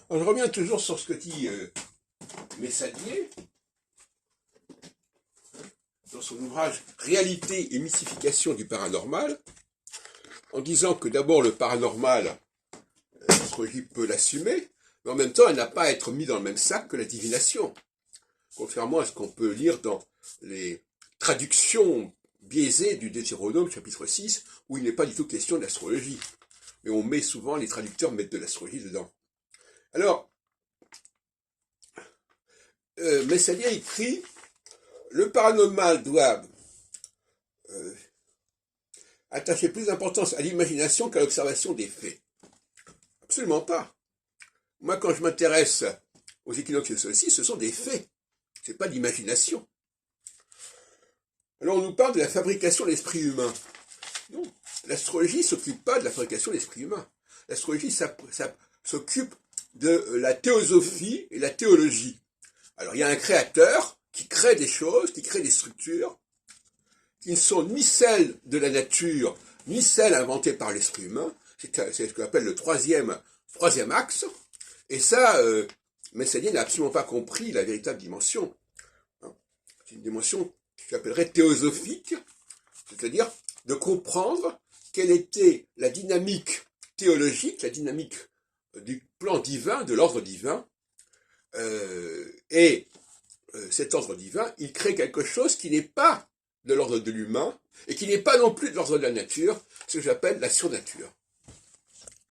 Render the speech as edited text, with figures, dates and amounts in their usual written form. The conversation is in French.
Alors, je reviens toujours sur ce que dit Messadier dans son ouvrage Réalité et mystification du paranormal, en disant que d'abord le paranormal, l'astrologie peut l'assumer, mais en même temps elle n'a pas à être mise dans le même sac que la divination, contrairement à ce qu'on peut lire dans les traductions biaisées du Deutéronome chapitre 6, où il n'est pas du tout question d'astrologie. Mais on met souvent, les traducteurs mettent de l'astrologie dedans. Alors, Messalier écrit « Le paranormal doit attacher plus d'importance à l'imagination qu'à l'observation des faits. » Absolument pas. Moi, quand je m'intéresse aux équinoxes et aux solstices, ce sont des faits. Ce n'est pas de l'imagination. Alors, on nous parle de la fabrication de l'esprit humain. Non, l'astrologie ne s'occupe pas de la fabrication de l'esprit humain. L'astrologie s'occupe de la théosophie et la théologie. Alors, il y a un créateur qui crée des choses, qui crée des structures, qui ne sont ni celles de la nature, ni celles inventées par l'esprit humain. C'est ce qu'on appelle le troisième axe. Et ça, Messalier n'a absolument pas compris la véritable dimension. C'est une dimension que j'appellerais théosophique, c'est-à-dire de comprendre quelle était la dynamique théologique, la dynamique du plan divin, de l'ordre divin, cet ordre divin, il crée quelque chose qui n'est pas de l'ordre de l'humain, et qui n'est pas non plus de l'ordre de la nature, ce que j'appelle la surnature.